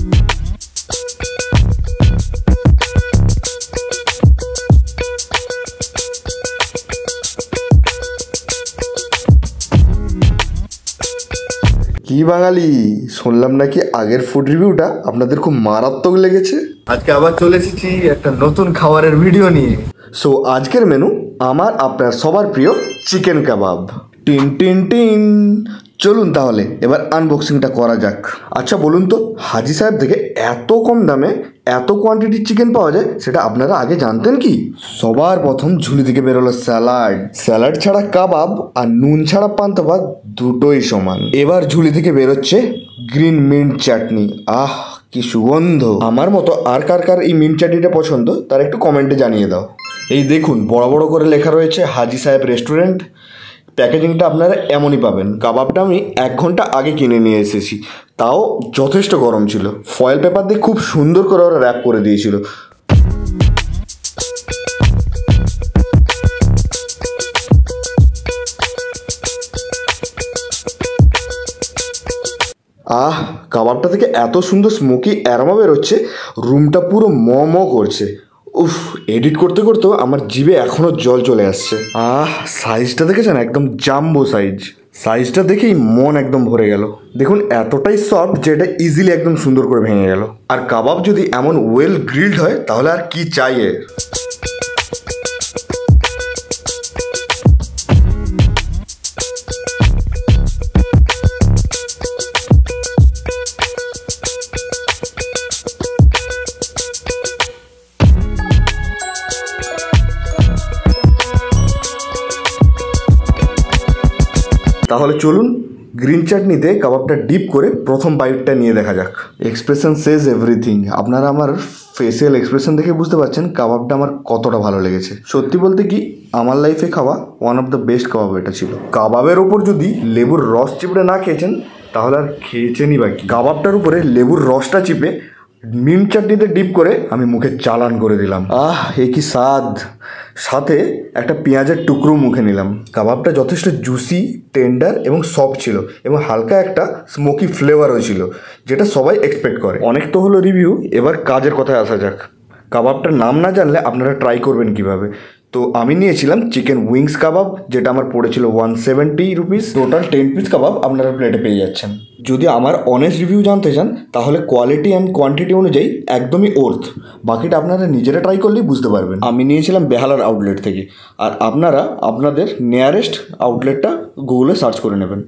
কি বাঙালি, শুনলাম নাকি আগের ফুড রিভিউটা আপনাদের খুব মারাত্মক লেগেছে। আজকে আবার চলে এসেছি একটা নতুন খাবারের ভিডিও নিয়ে। সো আজকের মেনু আমার আপনার সবার প্রিয় চিকেন কাবাব। টিন টিন টিন, চলুন তাহলে এবার আনবক্সিংটা করা যাক। আচ্ছা বলুন তো, হাজি সাহেব থেকে এত কম দামে এত কোয়ান্টিটির চিকেন পাওয়া যায় সেটা আপনারা আগে জানতেন কি? সবার প্রথম ঝুলি থেকে বেরোলো স্যালাড। স্যালাড ছাড়া কাবাব আর নুন ছাড়া পান্তা ভাত দুটোই সমান। এবার ঝুলি থেকে বেরোচ্ছে গ্রিন মিন্ট চাটনি। আহ কি সুগন্ধ! আমার মতো আর কার কার এই মিন্ট চাটনিটা পছন্দ তার একটু কমেন্টে জানিয়ে দাও। এই দেখুন বড় বড় করে লেখা রয়েছে হাজি সাহেব রেস্টুরেন্ট। প্যাকেজিংটা আপনারা এমনই পাবেন। কাবাবটা আমি 1 ঘন্টা আগে কিনে নিয়ে এসেছি, তাও যথেষ্ট গরম ছিল। ফয়েল পেপার দিয়ে খুব সুন্দর করে ওরা র্যাপ করে দিয়েছিল। আহ, কাবাবটা থেকে এত সুন্দর স্মোকি অ্যারোমা বেরোচ্ছে, রুমটা পুরো ম ম করছে। উফ, এডিট করতে করতেও আমার জিভে এখনও জল চলে আসছে। সাইজটা দেখেছেন, একদম জাম্বো সাইজ। সাইজটা দেখেই মন একদম ভরে গেল। দেখুন এতটাই সফট যে এটা ইজিলি একদম সুন্দর করে ভেঙে গেল। আর কাবাব যদি এমন ওয়েল গ্রিলড হয় তাহলে আর কি চাই এর। তাহলে চলুন গ্রিন চাটনিতে কাবাবটা ডিপ করে প্রথম বাইটটা নিয়ে দেখা যাক। এক্সপ্রেশন সেজ এভরিথিং। আপনারা আমার ফেসিয়াল এক্সপ্রেশন দেখে বুঝতে পারছেন কাবাবটা আমার কতটা ভালো লেগেছে। সত্যি বলতে কি, আমার লাইফে খাওয়া ওয়ান অফ দ্য বেস্ট কাবাব এটা ছিল। কাবাবের ওপর যদি লেবুর রস চিপড়ে না খেয়েছেন তাহলে আর খেয়েছেনই বাকি। কাবাবটার উপরে লেবুর রসটা চিপে মিন্ট চাটনিতে ডিপ করে আমি মুখে চালান করে দিলাম। এ কি স্বাদ! সাথে একটা পেঁয়াজের টুকরো মুখে নিলাম। কাবাবটা যথেষ্ট জুসি, টেন্ডার এবং সফট ছিল এবং হালকা একটা স্মোকি ফ্লেভারও ছিল, যেটা সবাই এক্সপেক্ট করে। অনেক তো হলো রিভিউ, এবার কাজের কথায় আসা যাক। কাবাবটার নাম না জানলে আপনারা ট্রাই করবেন কিভাবে? তো আমি নিয়েছিলাম চিকেন উইংস কাবাব, যেটা আমার পড়েছিল 170 রুপিস। টোটাল 10 পিস কাবাব আপনারা প্লেটে পেয়ে যাচ্ছেন। যদি আমার অনেস্ট রিভিউ জানতে চান তাহলে কোয়ালিটি অ্যান্ড কোয়ান্টিটি অনুযায়ী একদমই ওর্থ। বাকিটা আপনারা নিজেরা ট্রাই করলেই বুঝতে পারবেন। আমি নিয়েছিলাম বেহালার আউটলেট থেকে, আর আপনারা আপনাদের নিয়ারেস্ট আউটলেটটা গুগলে সার্চ করে নেবেন।